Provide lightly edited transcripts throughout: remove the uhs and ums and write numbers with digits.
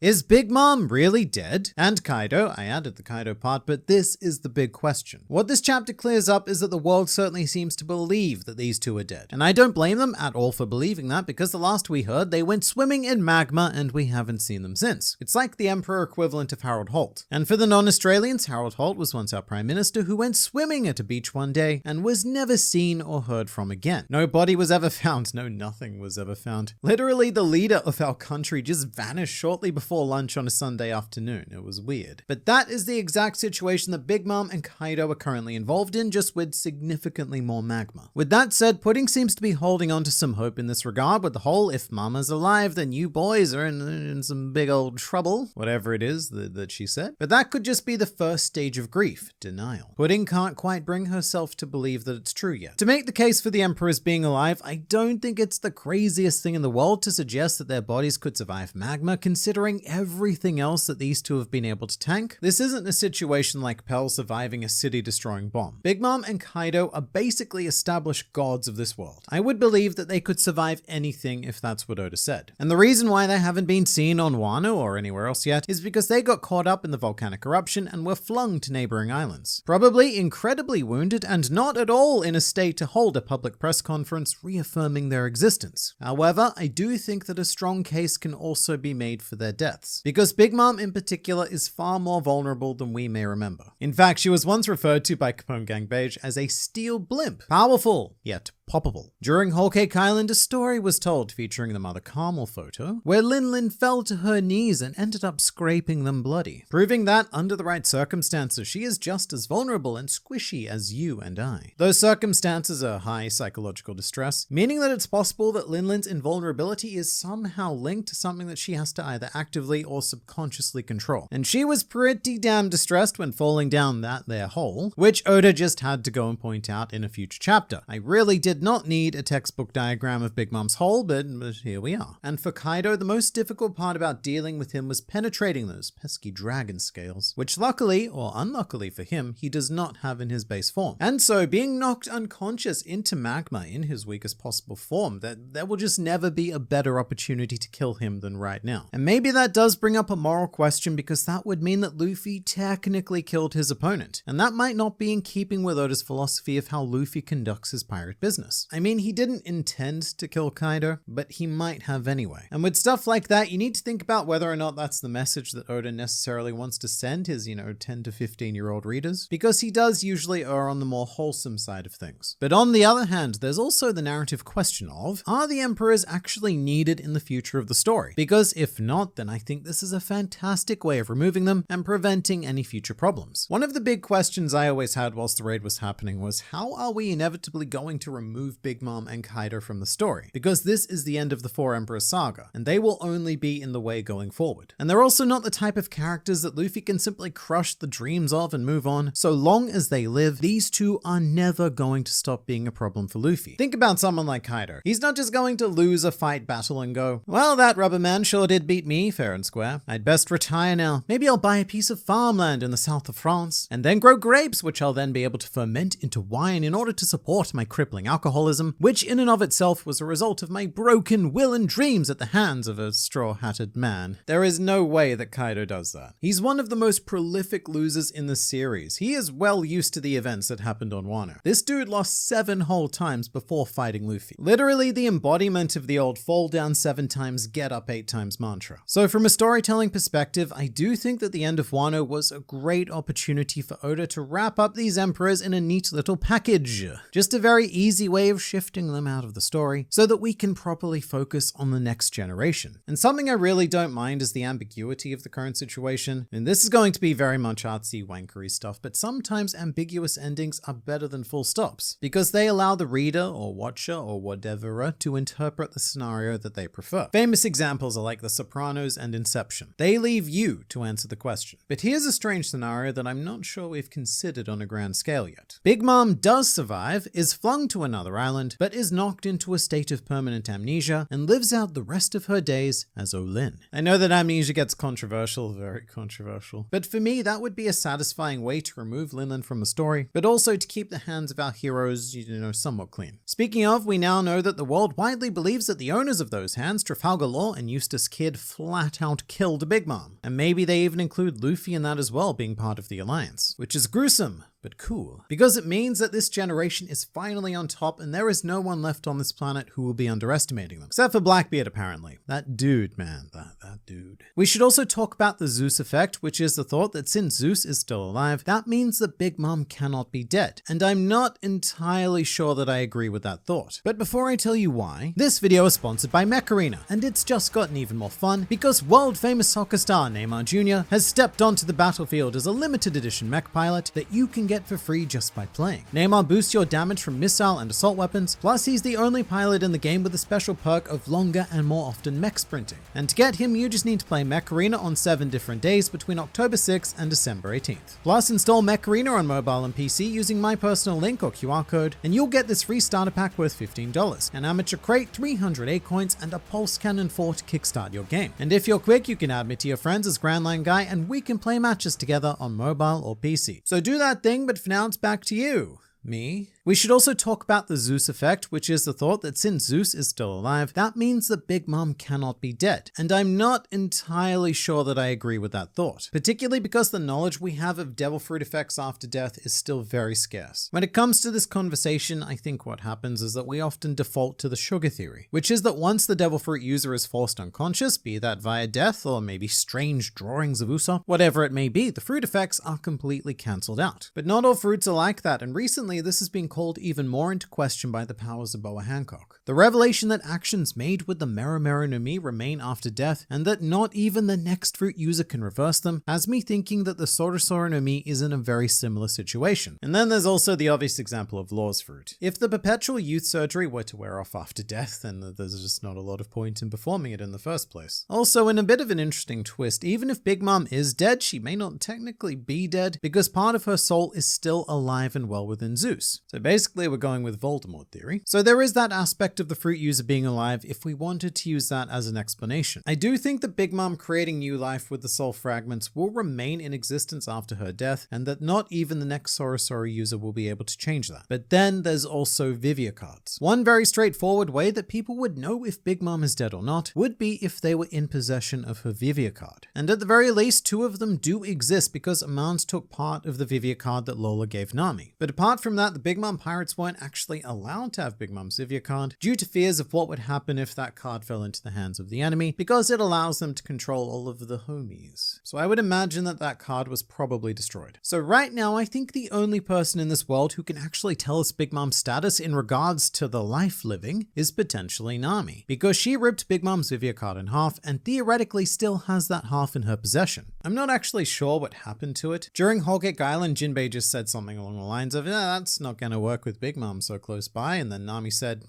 Is Big Mom really dead? And Kaido, I added the Kaido part, but this is the big question. What this chapter clears up is that the world certainly seems to believe that these two are dead. And I don't blame them at all for believing that, because the last we heard, they went swimming in magma and we haven't seen them since. It's like the Emperor equivalent of Harold Holt. And for the non-Australians, Harold Holt was once our Prime Minister who went swimming at a beach one day and was never seen or heard from again. No body was ever found. No, nothing was ever found. Literally, the leader of our country just vanished shortly before lunch on a Sunday afternoon. It was weird. But that is the exact situation that Big Mom and Kaido are currently involved in, just with significantly more magma. With that said, Pudding seems to be holding on to some hope in this regard with the whole, if Mama's alive, then you boys are in some big old trouble, whatever it is that she said. But that could just be the first stage of grief, denial. Pudding can't quite bring herself to believe that it's true yet. To make the case for the Emperors being alive, I don't think it's the craziest thing in the world to suggest that their bodies could survive magma, considering everything else that these two have been able to tank. This isn't a situation like Pell surviving a city-destroying bomb. Big Mom and Kaido are basically established gods of this world. I would believe that they could survive anything if that's what Oda said. And the reason why they haven't been seen on Wano or anywhere else yet is because they got caught up in the volcanic eruption and were flung to neighboring islands. Probably incredibly wounded and not at all in a state to hold a public press conference reaffirming their existence. However, I do think that a strong case can also be made for their deaths, because Big Mom in particular is far more vulnerable than we may remember. In fact, she was once referred to by Capone Gang Beige as a steel blimp. Powerful, yet poppable. During Whole Cake Island, a story was told featuring the Mother Carmel photo, where Lin Lin fell to her knees and ended up scraping them bloody, proving that under the right circumstances, she is just as vulnerable and squishy as you and I. Those circumstances are high psychological distress, meaning that it's possible that Lin Lin's invulnerability is somehow linked to something that she has to either actively or subconsciously control. And she was pretty damn distressed when falling down that there hole, which Oda just had to go and point out in a future chapter. I really did not need a textbook diagram of Big Mom's hole, but here we are. And for Kaido, the most difficult part about dealing with him was penetrating those pesky dragon scales, which luckily, or unluckily for him, he does not have in his base form. And so being knocked unconscious into magma in his weakest possible form, there will just never be a better opportunity to kill him than right now. And maybe that does bring up a moral question, because that would mean that Luffy technically killed his opponent. And that might not be in keeping with Oda's philosophy of how Luffy conducts his pirate business. I mean, he didn't intend to kill Kaido, but he might have anyway. And with stuff like that, you need to think about whether or not that's the message that Oda necessarily wants to send his, 10 to 15-year-old readers, because he does usually err on the more wholesome side of things. But on the other hand, there's also the narrative question of, are the Emperors actually needed in the future of the story? Because if not, then I think this is a fantastic way of removing them and preventing any future problems. One of the big questions I always had whilst the raid was happening was, how are we inevitably going to remove Big Mom and Kaido from the story? Because this is the end of the Four Emperors saga, and they will only be in the way going forward. And they're also not the type of characters that Luffy can simply crush the dreams of and move on. So long as they live, these two are never going to stop being a problem for Luffy. Think about someone like Kaido. He's not just going to lose a fight battle and go, well, that rubber man sure did beat me fair and square. I'd best retire now. Maybe I'll buy a piece of farmland in the south of France, and then grow grapes, which I'll then be able to ferment into wine in order to support my crippling alcoholism, which in and of itself was a result of my broken will and dreams at the hands of a straw-hatted man. There is no way that Kaido does that. He's one of the most prolific losers in the series. He is well used to the events that happened on Wano. This dude lost 7 whole times before fighting Luffy. Literally the embodiment of the old fall down 7 times, get up 8 times mantra. So from a storytelling perspective, I do think that the end of Wano was a great opportunity for Oda to wrap up these Emperors in a neat little package. Just a very easy way of shifting them out of the story so that we can properly focus on the next generation. And something I really don't mind is the ambiguity of the current situation. And this is going to be very much artsy wankery stuff, but sometimes ambiguous endings are better than full stops because they allow the reader or watcher or whatever to interpret the scenario that they prefer. Famous examples are like The Sopranos and Inception. They leave you to answer the question. But here's a strange scenario that I'm not sure we've considered on a grand scale yet. Big Mom does survive, is flung to an another island, but is knocked into a state of permanent amnesia and lives out the rest of her days as Olin. I know that amnesia gets controversial, very controversial, but for me that would be a satisfying way to remove Linlin from the story, but also to keep the hands of our heroes, somewhat clean. Speaking of, we now know that the world widely believes that the owners of those hands, Trafalgar Law and Eustace Kidd, flat out killed Big Mom. And maybe they even include Luffy in that as well, being part of the Alliance, which is gruesome, but cool, because it means that this generation is finally on top and there is no one left on this planet who will be underestimating them. Except for Blackbeard, apparently. That dude, man, that dude. We should also talk about the Zeus effect, which is the thought that since Zeus is still alive, that means that Big Mom cannot be dead. And I'm not entirely sure that I agree with that thought. But before I tell you why, this video is sponsored by Mech Arena, and it's just gotten even more fun because world-famous soccer star Neymar Jr. has stepped onto the battlefield as a limited edition mech pilot that you can get for free just by playing. Neymar boosts your damage from missile and assault weapons, plus he's the only pilot in the game with a special perk of longer and more often mech sprinting. And to get him, you just need to play Mech Arena on 7 different days between October 6th and December 18th. Plus, install Mech Arena on mobile and PC using my personal link or QR code, and you'll get this free starter pack worth $15, an amateur crate, 300 A-coins, and a pulse cannon 4 to kickstart your game. And if you're quick, you can add me to your friends as Grand Line Guy, and we can play matches together on mobile or PC. So do that thing, but for now it's back to you. Me? We should also talk about the Zeus effect, which is the thought that since Zeus is still alive, that means that Big Mom cannot be dead. And I'm not entirely sure that I agree with that thought, particularly because the knowledge we have of devil fruit effects after death is still very scarce. When it comes to this conversation, I think what happens is that we often default to the sugar theory, which is that once the devil fruit user is forced unconscious, be that via death or maybe strange drawings of Usopp, whatever it may be, the fruit effects are completely cancelled out. But not all fruits are like that, and recently this has been called even more into question by the powers of Boa Hancock. The revelation that actions made with the Mero Mero no Mi remain after death, and that not even the next fruit user can reverse them, has me thinking that the Sora Sora no Mi is in a very similar situation. And then there's also the obvious example of Law's fruit. If the perpetual youth surgery were to wear off after death, then there's just not a lot of point in performing it in the first place. Also, in a bit of an interesting twist, even if Big Mom is dead, she may not technically be dead, because part of her soul is still alive and well within Zeus. So basically we're going with Voldemort theory. So there is that aspect of the fruit user being alive if we wanted to use that as an explanation. I do think that Big Mom creating new life with the soul fragments will remain in existence after her death, and that not even the next Sora Sora user will be able to change that. But then there's also Vivia cards. One very straightforward way that people would know if Big Mom is dead or not would be if they were in possession of her Vivia card. And at the very least, 2 of them do exist because Amans took part of the Vivia card that Lola gave Nami. But apart from that, the Big Mom pirates weren't actually allowed to have Big Mom's Vivia card due to fears of what would happen if that card fell into the hands of the enemy, because it allows them to control all of the homies. So I would imagine that that card was probably destroyed. So right now, I think the only person in this world who can actually tell us Big Mom's status in regards to the life living is potentially Nami, because she ripped Big Mom's Vivia card in half and theoretically still has that half in her possession. I'm not actually sure what happened to it. During Whole Cake Island, Jinbei just said something along the lines of, yeah, that's not gonna work with Big Mom so close by, and then Nami said,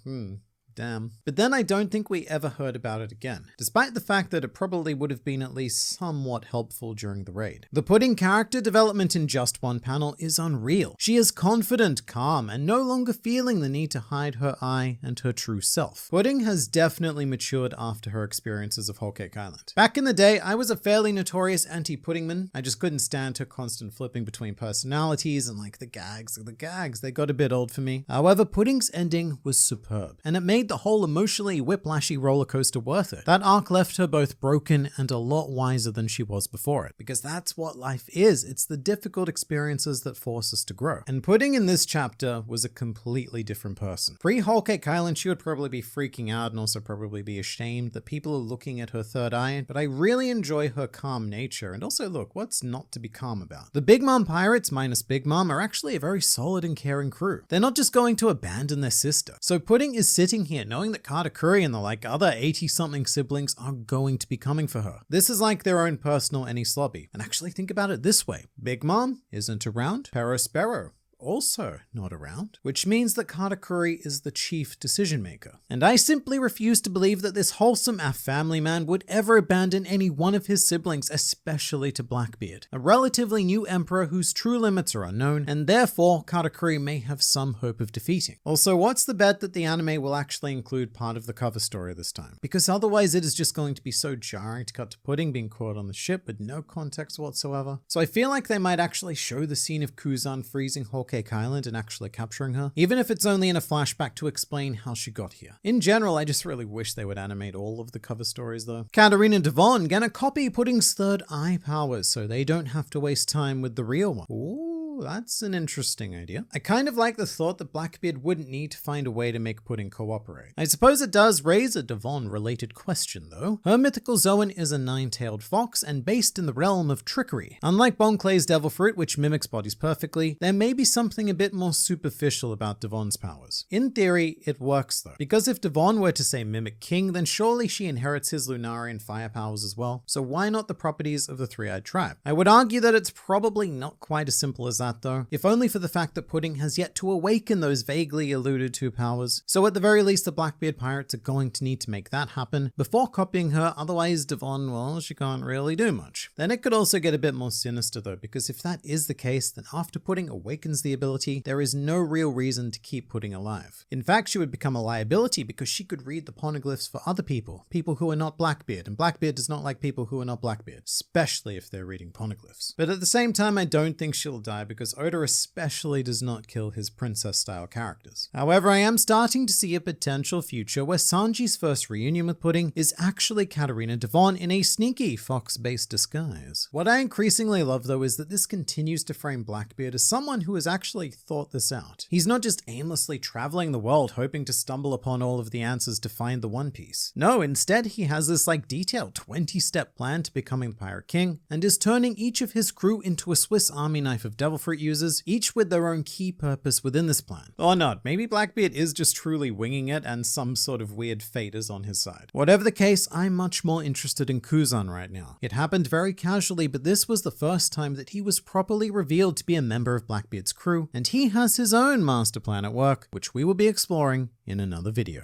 damn. But then I don't think we ever heard about it again, despite the fact that it probably would have been at least somewhat helpful during the raid. The Pudding character development in just one panel is unreal. She is confident, calm, and no longer feeling the need to hide her eye and her true self. Pudding has definitely matured after her experiences of Whole Cake Island. Back in the day, I was a fairly notorious anti-Puddingman. I just couldn't stand her constant flipping between personalities and the gags, they got a bit old for me. However, Pudding's ending was superb, and it made the whole emotionally whiplashy roller coaster worth it. That arc left her both broken and a lot wiser than she was before it, because that's what life is. It's the difficult experiences that force us to grow. And Pudding in this chapter was a completely different person. Pre-Whole Cake Island, she would probably be freaking out and also probably be ashamed that people are looking at her third eye, but I really enjoy her calm nature. And also, look, what's not to be calm about? The Big Mom pirates minus Big Mom are actually a very solid and caring crew. They're not just going to abandon their sister. So Pudding is sitting here knowing that Katakuri and the other 80-something siblings are going to be coming for her. This is like their own personal Enies Lobby. And actually think about it this way. Big Mom isn't around. Perospero also not around, which means that Katakuri is the chief decision maker. And I simply refuse to believe that this wholesome family man would ever abandon any one of his siblings, especially to Blackbeard, a relatively new emperor whose true limits are unknown, and therefore Katakuri may have some hope of defeating. Also, what's the bet that the anime will actually include part of the cover story this time? Because otherwise it is just going to be so jarring to cut to Pudding being caught on the ship with no context whatsoever. So I feel like they might actually show the scene of Kuzan freezing Whole Cake Island and actually capturing her, even if it's only in a flashback to explain how she got here. In general, I just really wish they would animate all of the cover stories though. Katarina and Devon gonna copy Pudding's third eye powers so they don't have to waste time with the real one. Ooh, that's an interesting idea. I kind of like the thought that Blackbeard wouldn't need to find a way to make Pudding cooperate. I suppose it does raise a Devon-related question though. Her mythical Zoan is a nine-tailed fox and based in the realm of trickery. Unlike Bon Clay's Devil Fruit, which mimics bodies perfectly, there may be something a bit more superficial about Devon's powers. In theory, it works though, because if Devon were to say mimic King, then surely she inherits his Lunarian fire powers as well, so why not the properties of the Three-Eyed Tribe? I would argue that it's probably not quite as simple as that though, if only for the fact that Pudding has yet to awaken those vaguely alluded to powers. So at the very least, the Blackbeard pirates are going to need to make that happen before copying her, otherwise Devon, well, she can't really do much. Then it could also get a bit more sinister though, because if that is the case, then after Pudding awakens the ability, there is no real reason to keep Pudding alive. In fact, she would become a liability because she could read the poneglyphs for other people who are not Blackbeard, and Blackbeard does not like people who are not Blackbeard, especially if they're reading poneglyphs. But at the same time, I don't think she'll die because Oda especially does not kill his princess-style characters. However, I am starting to see a potential future where Sanji's first reunion with Pudding is actually Katarina Devon in a sneaky fox-based disguise. What I increasingly love though is that this continues to frame Blackbeard as someone who has actually thought this out. He's not just aimlessly traveling the world hoping to stumble upon all of the answers to find the One Piece. No, instead he has this detailed 20-step plan to becoming the Pirate King, and is turning each of his crew into a Swiss Army knife of Devil Fruit users, each with their own key purpose within this plan. Or not, maybe Blackbeard is just truly winging it and some sort of weird fate is on his side. Whatever the case, I'm much more interested in Kuzan right now. It happened very casually, but this was the first time that he was properly revealed to be a member of Blackbeard's crew, and he has his own master plan at work, which we will be exploring in another video.